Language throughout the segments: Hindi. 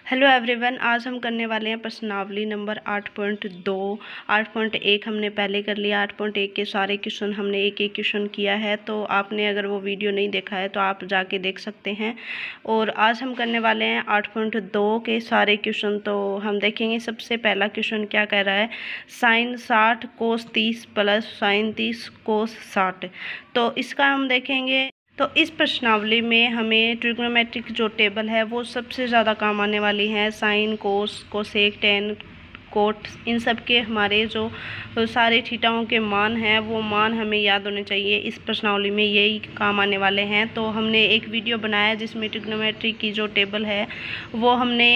हेलो एवरीवन, आज हम करने वाले हैं प्रश्नावली नंबर 8.2। 8.1 हमने पहले कर लिया। 8.1 के सारे क्वेश्चन हमने एक एक क्वेश्चन किया है, तो आपने अगर वो वीडियो नहीं देखा है तो आप जाके देख सकते हैं। और आज हम करने वाले हैं 8.2 के सारे क्वेश्चन। तो हम देखेंगे सबसे पहला क्वेश्चन क्या कह रहा है, साइन 60 कोस 30 प्लस साइन 30 कोस 60। तो इसका हम देखेंगे। तो इस प्रश्नावली में हमें ट्रिग्नोमेट्रिक जो टेबल है वो सबसे ज़्यादा काम आने वाली है। साइन, कोस, कोसेक, टेन, कोट, इन सब के हमारे जो सारे थीटाओं के मान हैं वो मान हमें याद होने चाहिए। इस प्रश्नावली में यही काम आने वाले हैं। तो हमने एक वीडियो बनाया जिसमें ट्रिग्नोमेट्री की जो टेबल है वो हमने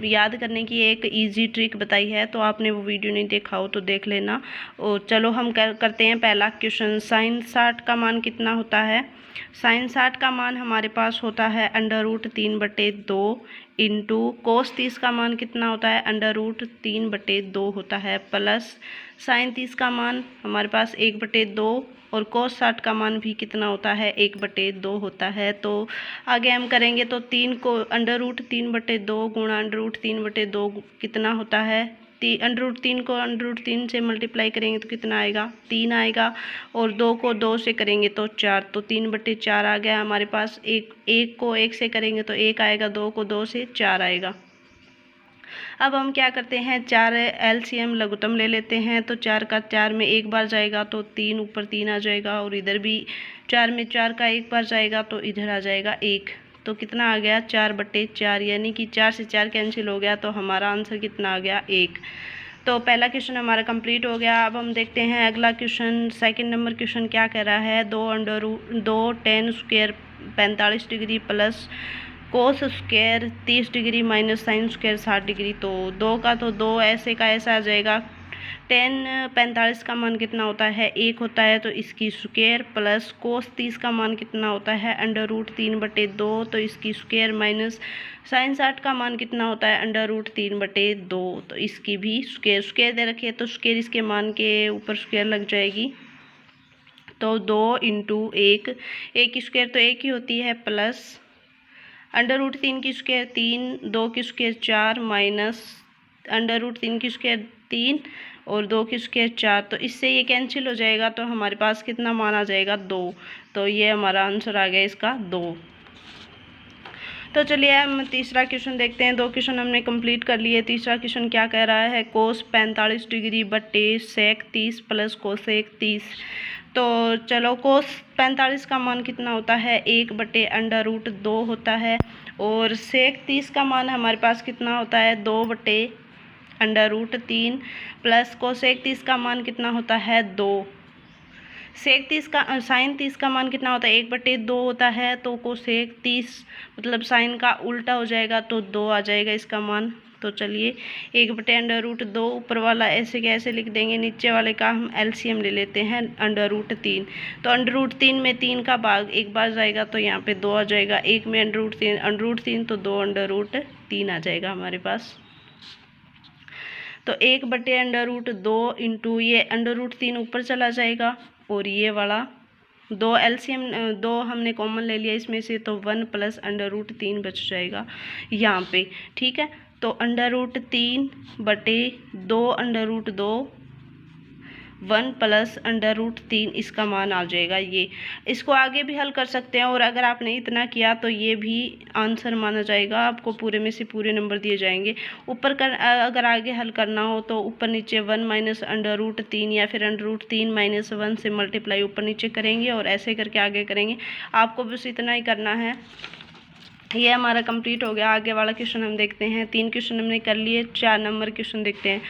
याद करने की एक इजी ट्रिक बताई है। तो आपने वो वीडियो नहीं देखा हो तो देख लेना। और चलो हम करते हैं पहला क्वेश्चन। साइन 60 का मान कितना होता है। साइन 60 का मान हमारे पास होता है √3/2 इंटू कोस 30 का मान कितना होता है √3/2 होता है, प्लस साइन 30 का मान हमारे पास 1/2 और कोस 60 का मान भी कितना होता है 1/2 होता है। तो आगे हम करेंगे तो 3 को √3/2 गुणा √3/2 कितना होता है, √3 को √3 से मल्टीप्लाई करेंगे तो कितना आएगा 3 आएगा, और 2 को 2 से करेंगे तो 4, तो 3/4 आ गया हमारे पास। एक को 1 से करेंगे तो 1 आएगा, 2 को 2 से 4 आएगा। अब हम क्या करते हैं, 4 LCM लघुत्तम ले लेते हैं। तो 4 का 4 में एक बार जाएगा तो 3 ऊपर 3 आ जाएगा, और इधर भी 4 में 4 का एक बार जाएगा तो इधर आ जाएगा 1। तो कितना आ गया 4/4, यानी कि 4 से 4 कैंसिल हो गया, तो हमारा आंसर कितना आ गया 1। तो पहला क्वेश्चन हमारा कंप्लीट हो गया। अब हम देखते हैं अगला क्वेश्चन। सेकंड नंबर क्वेश्चन क्या कह रहा है, 2 tan square 45 degree plus cos square 30 degree minus sine square 60 degree. तो 2 का तो 2 ऐसे का ऐसा आ जाएगा। tan 45 का मान कितना होता है 1 होता है, तो इसकी स्क्वायर, प्लस कोस 30 का मान कितना होता है √3/2, तो इसकी स्क्वायर, माइनस साइन 60 का मान कितना होता है √3/2, तो इसकी भी स्क्वायर दे रखी है, तो स्क्वायर इसके मान के ऊपर स्क्वायर लग जाएगी। तो 2 इंटू 1 की स्क्वायर तो 1 ही होती है, प्लस √3 की स्क्वायर 3, 2 की स्क्वायर 4, माइनस √3 की स्क्वायर 3 और 2 की स्क्वायर 4। तो इससे ये कैंसिल हो जाएगा, तो हमारे पास कितना मान आ जाएगा 2। तो ये हमारा आंसर आ गया इसका 2। तो चलिए हम तीसरा क्वेश्चन देखते हैं। 2 क्वेश्चन हमने कंप्लीट कर लिए। तीसरा क्वेश्चन क्या कह रहा है, कोस 45 डिग्री बटे सेक 30 प्लस कोसेक 30। तो चलो, कोस 45 का मान कितना होता है 1/√2 होता है, और सेक 30 का मान हमारे पास कितना होता है 2/√3, प्लस कोसेक 30 का मान कितना होता है 2। सेक 30 का साइन 30 का मान कितना होता है 1/2 होता है, तो कोसेक 30 मतलब साइन का उल्टा हो जाएगा, तो 2 आ जाएगा इसका मान। तो चलिए 1/√2 ऊपर वाला ऐसे के ऐसे लिख देंगे, नीचे वाले का हम LCM ले लेते हैं √3। तो √3 में 3 का भाग एक बार जाएगा, तो यहाँ पे 2 आ जाएगा। 1 में √3 तो 2/√3 आ जाएगा हमारे पास। तो 1/√2 इंटू ये √3 ऊपर चला जाएगा, और ये वाला 2 LCM 2 हमने कॉमन ले लिया इसमें से, तो 1 प्लस √3 बच जाएगा यहाँ पे, ठीक है। तो √3/2 1 प्लस √3 इसका मान आ जाएगा ये। इसको आगे भी हल कर सकते हैं, और अगर आपने इतना किया तो ये भी आंसर माना जाएगा, आपको पूरे में से पूरे नंबर दिए जाएंगे। अगर आगे हल करना हो तो ऊपर नीचे 1 माइनस √3 या फिर √3 माइनस 1 से मल्टीप्लाई ऊपर नीचे करेंगे, और ऐसे करके आगे करेंगे। आपको बस इतना ही करना है। ये हमारा कंप्लीट हो गया। आगे वाला क्वेश्चन हम देखते हैं। 3 क्वेश्चन हमने कर लिए। 4 नंबर क्वेश्चन देखते हैं।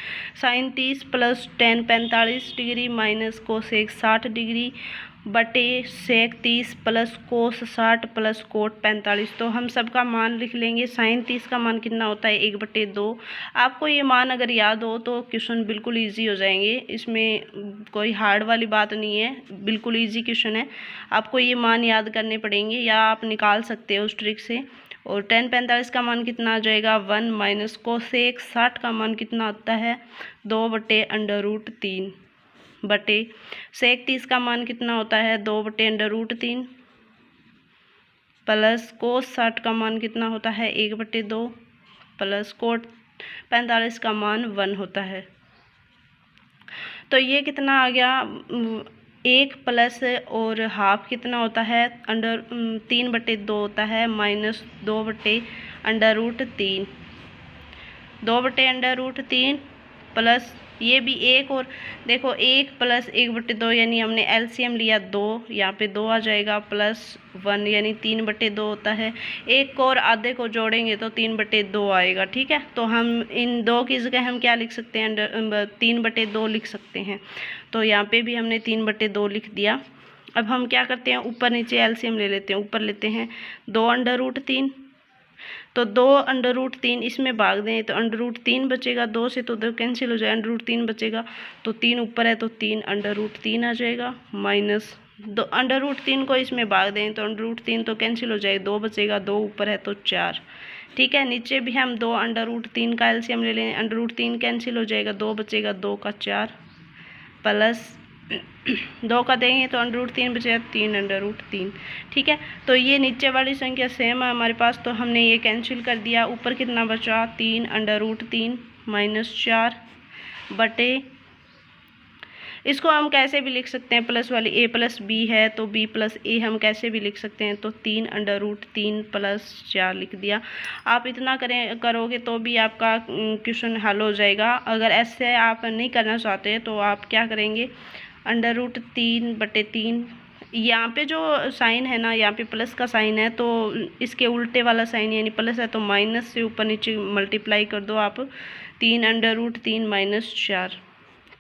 Sine 30 plus tan 45 degree minus cosec 60 degree बटे sec 30 plus cos 60 plus cot 45। तो हम सबका मान लिख लेंगे। साइन 30 का मान कितना होता है 1/2। आपको ये मान अगर याद हो तो क्वेश्चन बिल्कुल ईजी हो जाएंगे, इसमें कोई हार्ड वाली बात नहीं है, बिल्कुल ईजी क्वेश्चन है। आपको ये मान याद करने पड़ेंगे, या आप निकाल सकते हो उस ट्रिक से। और tan 45 का मान कितना आ जाएगा 1, माइनस कोसेक 60 का मान कितना आता है 2/√3 बटे सेक 30 का मान कितना होता है 2/√3, प्लस कोस 60 का मान कितना होता है 1/2, प्लस कोट 45 का मान 1 होता है। तो ये कितना आ गया, 1 प्लस और हाफ कितना होता है, अंडर 3/2 होता है, माइनस 2/√3, 2/√3 प्लस ये भी 1 और देखो 1 प्लस 1/2 यानी हमने एलसीएम लिया 2, यहाँ पे 2 आ जाएगा, प्लस 1 यानी 3/2 होता है। एक को और आधे को जोड़ेंगे तो 3/2 आएगा। ठीक है, तो हम इन 2 की जगह हम क्या लिख सकते हैं, 3/2 लिख सकते हैं। तो यहाँ पे भी हमने 3/2 लिख दिया। अब हम क्या करते हैं, ऊपर नीचे एलसीएम ले लेते हैं। ऊपर लेते हैं 2√3, तो 2√3 इसमें भाग दें तो √3 बचेगा, 2 से तो 2 कैंसिल हो जाएगा, √3 बचेगा, तो 3 ऊपर है तो 3 √3 आ जाएगा, माइनस 2 √3 को इसमें भाग दें तो √3 तो कैंसिल हो जाएगा, 2 बचेगा, 2 ऊपर है तो 4। ठीक है, नीचे भी हम 2 √3 का एलसीएम ले लें, √3 कैंसिल हो जाएगा, 2 बचेगा, 2 का 4 प्लस 2 का देंगे तो √3 बचेगा, 3 √3। ठीक है, तो ये नीचे वाली संख्या सेम है हमारे पास, तो हमने ये कैंसिल कर दिया। ऊपर कितना बचा, 3 √3 माइनस 4 बटे, इसको हम कैसे भी लिख सकते हैं, प्लस वाली a प्लस b है तो b प्लस a हम कैसे भी लिख सकते हैं, तो 3 √3 प्लस 4 लिख दिया। आप इतना करोगे तो भी आपका क्वेश्चन हल हो जाएगा। अगर ऐसे आप नहीं करना चाहते तो आप क्या करेंगे, √3/3, यहाँ पे जो साइन है ना, यहाँ पे प्लस का साइन है तो इसके उल्टे वाला साइन यानी प्लस है तो माइनस से ऊपर नीचे मल्टीप्लाई कर दो आप, 3 √3 माइनस 4।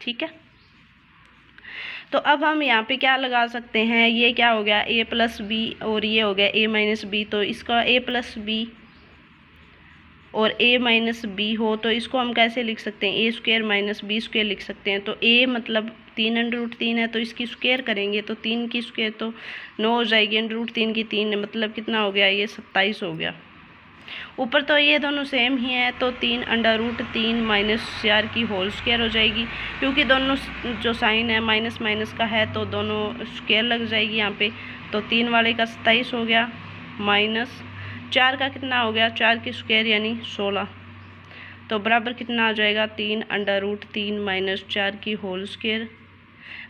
ठीक है, तो अब हम यहाँ पे क्या लगा सकते हैं, ये क्या हो गया, a प्लस बी और ये हो गया a माइनस बी, तो इसका a प्लस बी और a माइनस बी हो तो इसको हम कैसे लिख सकते हैं, a² माइनस b² लिख सकते हैं। तो a मतलब 3 √3 है तो इसकी स्क्वायर करेंगे तो 3 की स्क्वायर तो 9 हो जाएगी, √3 की 3 मतलब कितना हो गया, ये 27 हो गया। ऊपर तो ये दोनों सेम ही है तो 3 √3 माइनस 4 की होल स्क्वायर हो जाएगी, क्योंकि दोनों जो साइन है माइनस माइनस का है तो दोनों स्क्वायर लग जाएगी यहाँ पे। तो 3 वाले का 27 हो गया, माइनस 4 का कितना हो गया, 4 की स्क्वायर यानी 16, तो बराबर कितना आ जाएगा, 3 √3 माइनस 4 की होल स्क्वायर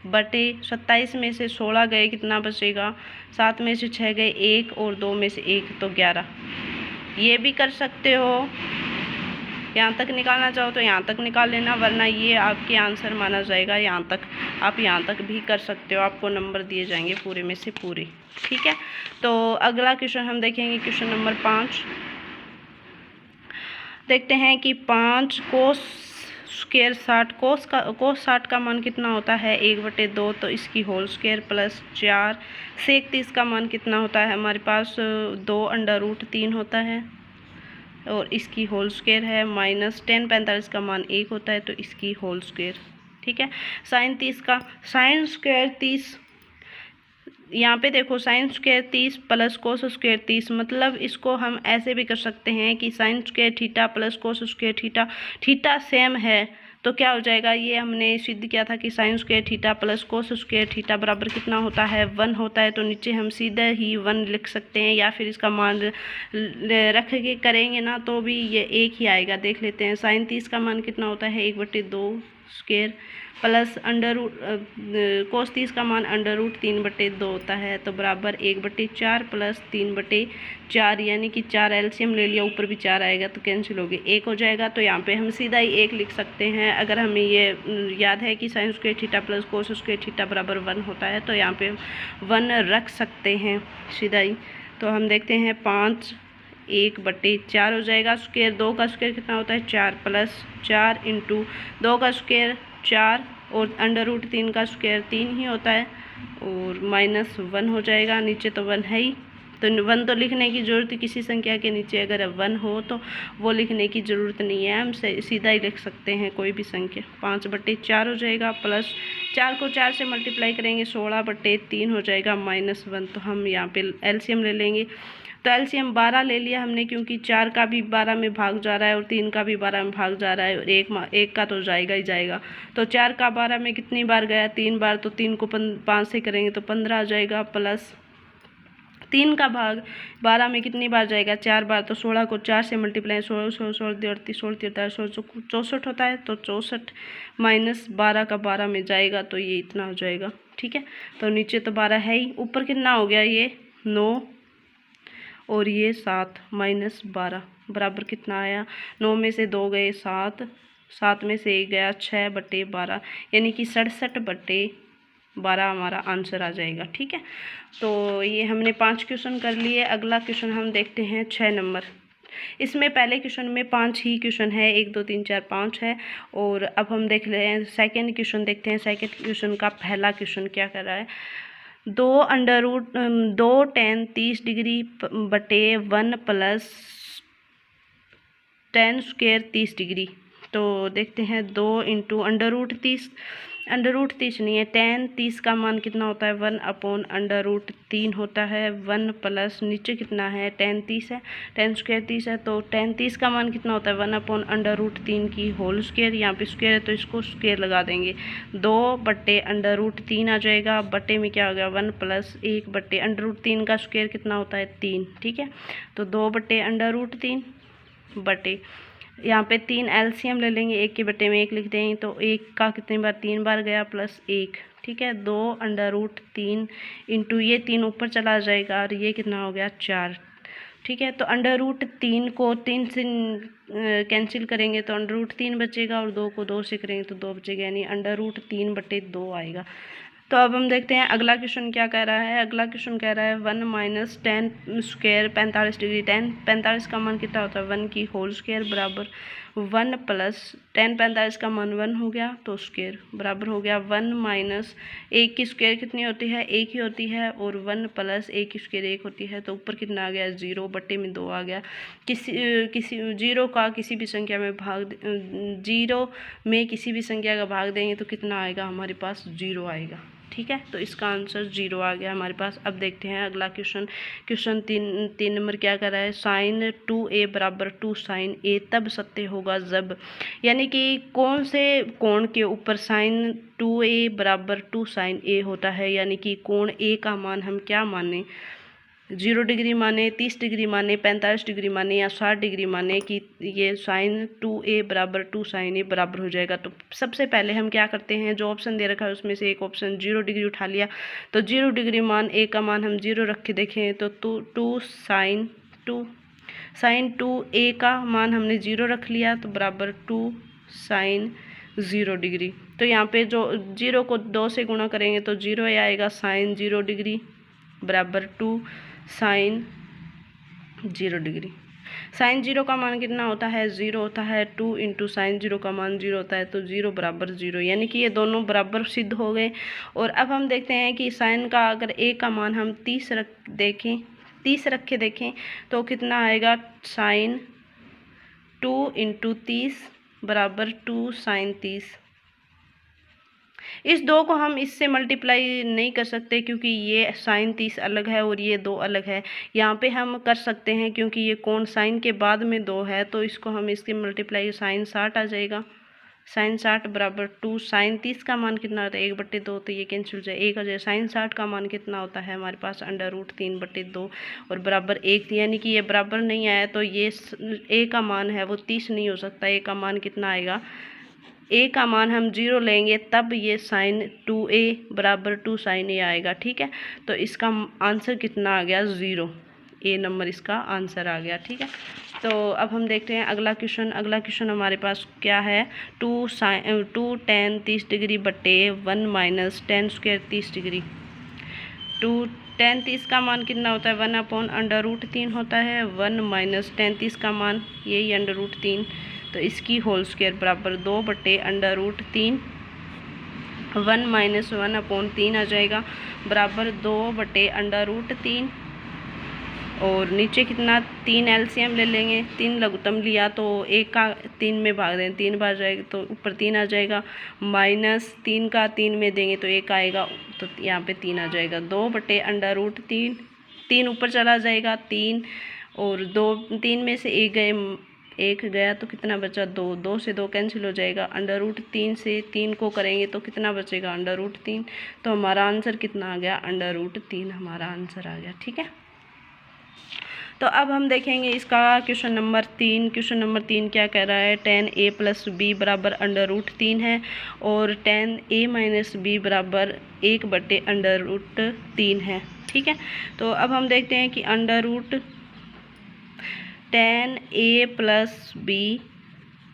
बटे 27 में से 16 गए कितना बचेगा, 7 में से 6 गए 1 और 2 में से 1 तो 11। ये भी कर सकते हो, यहाँ तक निकालना चाहो तो यहाँ तक निकाल लेना, वरना ये आपके आंसर माना जाएगा। यहाँ तक आप यहाँ तक भी कर सकते हो, आपको नंबर दिए जाएंगे पूरे में से पूरे। ठीक है, तो अगला क्वेश्चन हम देखेंगे, क्वेश्चन नंबर 5 देखते हैं कि 5 कोस स्क्वायर 60, कोस 60 का मान कितना होता है, 1/2, तो इसकी होल स्क्वायर प्लस 4 सेक 30 का मान कितना होता है हमारे पास, 2 √3 होता है और इसकी होल स्क्वायर है, माइनस 10 45 का मान 1 होता है तो इसकी होल स्क्वायर। ठीक है, साइन 30 का, साइन स्क्वायर 30, यहाँ पे देखो sine square 30 plus cos square 30, मतलब इसको हम ऐसे भी कर सकते हैं कि sine square theta plus cos square theta, theta same है तो क्या हो जाएगा, ये हमने सिद्ध किया था कि sine square theta plus cos square theta बराबर कितना होता है, 1 होता है। तो नीचे हम सीधा ही 1 लिख सकते हैं, या फिर इसका मान रख के करेंगे ना तो भी ये 1 ही आएगा। देख लेते हैं, साइन 30 का मान कितना होता है, 1/2 स्क्वायर प्लस कोस 30 का मान √3/2 होता है तो बराबर 1/4 प्लस 3/4 यानी कि 4 एलसीएम ले लिया, ऊपर भी 4 आएगा तो कैंसिल हो गए, 1 हो जाएगा। तो यहाँ पे हम सीधा ही 1 लिख सकते हैं। अगर हमें ये याद है कि sine square theta plus cos square theta बराबर 1 होता है तो यहाँ पे 1 रख सकते हैं सीधा ही। तो हम देखते हैं 5 1/4 हो जाएगा, स्क्वायर 2 का स्क्वायर कितना होता है, 4 प्लस 4 इंटू 2 का स्क्वायर 4 और √3 का स्क्वायर 3 ही होता है और माइनस 1 हो जाएगा। नीचे तो 1 है ही, तो 1 तो लिखने की ज़रूरत, किसी संख्या के नीचे अगर 1 हो तो वो लिखने की ज़रूरत नहीं है, हम सीधा ही लिख सकते हैं कोई भी संख्या। 5/4 हो जाएगा, प्लस 4 को 4 से मल्टीप्लाई करेंगे 16/3 हो जाएगा, माइनस 1। तो हम यहाँ पे एलसीएम ले लेंगे, तो एलसीएम 12 ले लिया हमने, क्योंकि 4 का भी 12 में भाग जा रहा है और 3 का भी 12 में भाग जा रहा है और एक का तो जाएगा ही जाएगा। तो 4 का 12 में कितनी बार गया, 3 बार, तो 3 को 5 से करेंगे तो 15 आ जाएगा, प्लस 3 का भाग 12 में कितनी बार जाएगा? 4 बार। तो 16 को 4 से मल्टीप्लाई 16 16 16 38 16 64 होता है। तो 64 माइनस 12 का 12 में जाएगा तो ये इतना हो जाएगा। ठीक है, तो नीचे तो 12 है ही, ऊपर कितना हो गया? ये 9 और ये 7 माइनस 12 बराबर कितना आया? 9 में से 2 गए 7, 7 में से 1 गया 6/12, यानी कि 67/12 हमारा आंसर आ जाएगा। ठीक है, तो ये हमने 5 क्वेश्चन कर लिए। अगला क्वेश्चन हम देखते हैं 6 नंबर। इसमें पहले क्वेश्चन में 5 ही क्वेश्चन है, 1 2 3 4 5 है। और अब हम देख रहे हैं सेकेंड क्वेश्चन, देखते हैं सेकेंड क्वेश्चन का पहला क्वेश्चन क्या कर रहा है। 2 tan 30 डिग्री बटे 1 प्लस tan स्क्वायर 30 डिग्री। तो देखते हैं 2 इंटू √30, √30 नहीं है, tan 30 का मान कितना होता है? 1/√3 होता है। 1 प्लस नीचे कितना है? tan 30 है, tan स्क्वायर 30 है, तो tan 30 का मान कितना होता है? 1/√3 की होल स्क्वायर, यहाँ पे स्क्वायर है तो इसको स्क्वायर लगा देंगे। 2/√3 आ जाएगा, बटे में क्या हो गया? 1 प्लस 1/√3 का स्क्वायर कितना होता है? 3। ठीक है, तो 2/√3 बटे, यहाँ पे 3 एलसीएम ले लेंगे, 1 के बटे में 1 लिख देंगे, तो 1 का कितनी बार? 3 बार गया प्लस 1। ठीक है, 2/√3 इंटू ये 3 ऊपर चला जाएगा और ये कितना हो गया? 4। ठीक है, तो √3 को 3 से कैंसिल करेंगे तो √3 बचेगा, और 2 को 2 से करेंगे तो 2 बचेगा, यानी √3/2 आएगा। तो अब हम देखते हैं अगला क्वेश्चन क्या कह रहा है। अगला क्वेश्चन कह रहा है 1 minus tan square 45 degree. tan 45 का मान कितना होता है? 1 की होल स्क्वायर बराबर 1 प्लस tan 45 का मान 1 हो गया, तो स्क्वायर बराबर हो गया 1 माइनस 1 की स्क्वायर कितनी होती है? 1 ही होती है, और 1 प्लस 1 की स्क्वायर 1 होती है, तो ऊपर कितना आ गया? 0/2 आ गया। किसी 0 का किसी भी संख्या में भाग 0 में किसी भी संख्या का भाग देंगे तो कितना आएगा? हमारे पास 0 आएगा। ठीक है, तो इसका आंसर 0 आ गया हमारे पास। अब देखते हैं अगला क्वेश्चन। क्वेश्चन 3 नंबर क्या कर रहा है? sin 2a बराबर 2 sin a तब सत्य होगा जब, यानी कि कौन से कोण के ऊपर sin 2a बराबर 2 sin a होता है, यानी कि कोण a का मान हम क्या माने? 0 डिग्री माने, 30 डिग्री माने, 45 डिग्री माने, या 60 डिग्री माने कि ये sin 2a बराबर 2 sin a बराबर हो जाएगा। तो सबसे पहले हम क्या करते हैं, जो ऑप्शन दे रखा है उसमें से एक ऑप्शन 0 डिग्री उठा लिया, तो 0 डिग्री मान a का मान हम 0 रख के देखें तो 2 sin 2a का मान हमने 0 रख लिया, तो बराबर 2 sin 0 डिग्री। तो यहाँ पे जो 0 को 2 से गुणा करेंगे तो 0 आएगा, sin 0 डिग्री बराबर 2 sin 0 डिग्री। sin 0 का मान कितना होता है? 0 होता है। 2 इंटू साइन 0 का मान 0 होता है, तो 0 बराबर 0, यानी कि ये दोनों बराबर सिद्ध हो गए। और अब हम देखते हैं कि साइन का अगर a का मान हम 30 रख के देखें तो कितना आएगा? sin 2 इंटू 30 बराबर 2 sin 30। इस 2 को हम इससे मल्टीप्लाई नहीं कर सकते क्योंकि ये sin 30 अलग है और ये 2 अलग है। यहाँ पे हम कर सकते हैं क्योंकि ये कोण sin के बाद में 2 है, तो इसको हम इसके मल्टीप्लाई sin 60 आ जाएगा। sin 60 बराबर 2 sin 30 का मान कितना होता है? 1/2, तो ये कैंसिल हो जाए, 1 हो जाए। sin 60 का मान कितना होता है हमारे पास? √3/2 और बराबर 1, यानी कि ये बराबर नहीं आया, तो ये a का मान है वो 30 नहीं हो सकता। a का मान कितना आएगा? a का मान हम 0 लेंगे तब ये sin 2a बराबर 2 sin a आएगा। ठीक है, तो इसका आंसर कितना आ गया? 0। a नंबर इसका आंसर आ गया। ठीक है, तो अब हम देखते हैं अगला क्वेश्चन। अगला क्वेश्चन हमारे पास क्या है? 2 tan 30 डिग्री बटे 1 minus tan square 30 degree. 2 tan 30 का मान कितना होता है? 1/√3 होता है। 1 माइनस tan 30 का मान यही √3, तो इसकी होल स्क्वायर बराबर 2/√3। 1 माइनस 1/3 आ जाएगा, बराबर 2/√3। और नीचे कितना? 3 एलसीएम ले लेंगे, 3 लघुत्तम लिया तो 1 का 3 में भाग दें, 3 बार जाएगा तो ऊपर 3 आ जाएगा, माइनस 3 का 3 में देंगे तो 1 आएगा, तो यहाँ पे 3 आ जाएगा। 2/√3, 3 ऊपर चला जाएगा, 3 और 3 में से 1 गया तो कितना बचा? 2 से 2 कैंसिल हो जाएगा। √3 से 3 को करेंगे तो कितना बचेगा? √3, तो हमारा आंसर कितना आ गया? √3 हमारा आंसर आ गया। ठीक है, तो अब हम देखेंगे इसका क्वेश्चन नंबर 3। क्वेश्चन नंबर 3 क्या कह रहा है, tan a प्लस बी बराबर √3 है और tan a माइनस बी बराबर 1/√3 है। ठीक है, तो अब हम देखते हैं कि tan a प्लस बी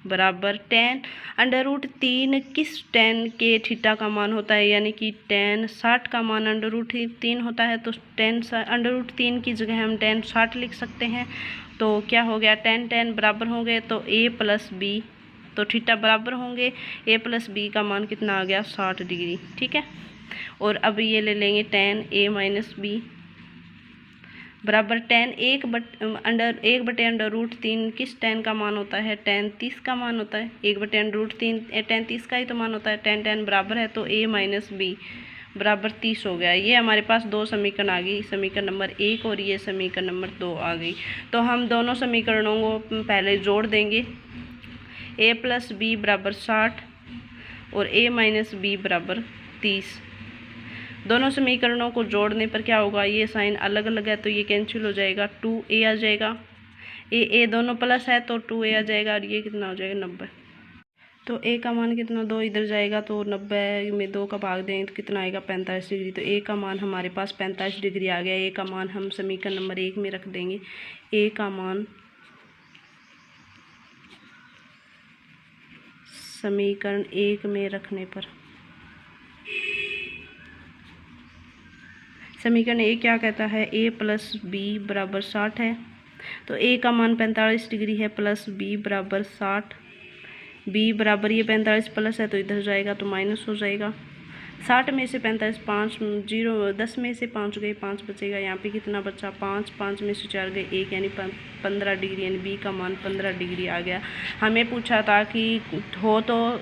बराबर √3 किस tan के थीटा का मान होता है, यानी कि tan 60 का मान √3 होता है। तो tan √3 की जगह हम tan 60 लिख सकते हैं। तो क्या हो गया, tan बराबर होंगे तो a प्लस बी, तो थीटा बराबर होंगे, a प्लस बी का मान कितना आ गया 60 डिग्री। ठीक है, और अब ये ले लेंगे tan a माइनस बी बराबर tan 1/√3 किस tan का मान होता है, tan 30 का मान होता है। 1/√3 tan 30 का ही तो मान होता है। tan बराबर है तो a माइनस बी बराबर 30 हो गया। ये हमारे पास दो समीकरण आ गई, समीकरण नंबर 1 और ये समीकरण नंबर 2 आ गई। तो हम दोनों समीकरणों को पहले जोड़ देंगे, a प्लस बी बराबर 60 और a माइनस बी बराबर 30। दोनों समीकरणों को जोड़ने पर क्या होगा, ये साइन अलग अलग है तो ये कैंसिल हो जाएगा, 2a आ जाएगा। a दोनों प्लस है तो 2a आ जाएगा और ये कितना हो जाएगा 90। तो a का मान कितना, 2 इधर जाएगा तो 90 में 2 का भाग देंगे तो कितना आएगा 45 डिग्री। तो a का मान हमारे पास 45 डिग्री आ गया। a का मान हम समीकरण नंबर 1 में रख देंगे। a का मान समीकरण 1 में रखने पर समीकरण 1 क्या कहता है, a प्लस बी बराबर 60 है। तो a का मान 45 डिग्री है प्लस b बराबर 60। b बराबर ये 45 प्लस है तो इधर जाएगा तो माइनस हो जाएगा। 60 में से 45 5 0 10 में से 5 गए 5 बचेगा। यहाँ पे कितना बचा 5 5 में से 4 गए 1 यानी 15 डिग्री, यानी b का मान 15 डिग्री आ गया। हमें पूछा था कि हो तो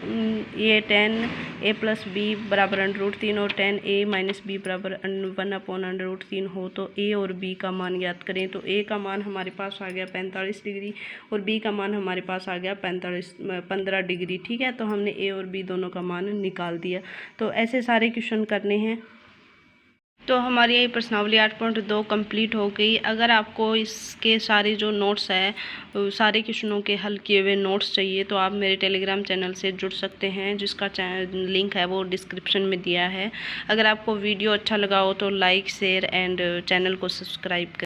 ये tan a प्लस बी बराबर √3 और tan a माइनस बी बराबर 1/√3 हो तो a और b का मान ज्ञात करें। तो a का मान हमारे पास आ गया 45 डिग्री और b का मान हमारे पास आ गया 15 डिग्री। ठीक है, तो हमने a और b दोनों का मान निकाल दिया। तो ऐसे सारे क्वेश्चन करने हैं। तो हमारी ये प्रश्नावली 8.2 कंप्लीट हो गई। अगर आपको इसके सारे जो नोट्स है सारे क्वेश्चनों के हल किए हुए नोट्स चाहिए तो आप मेरे टेलीग्राम चैनल से जुड़ सकते हैं, जिसका लिंक है वो डिस्क्रिप्शन में दिया है। अगर आपको वीडियो अच्छा लगा हो तो लाइक शेयर एंड चैनल को सब्सक्राइब करें।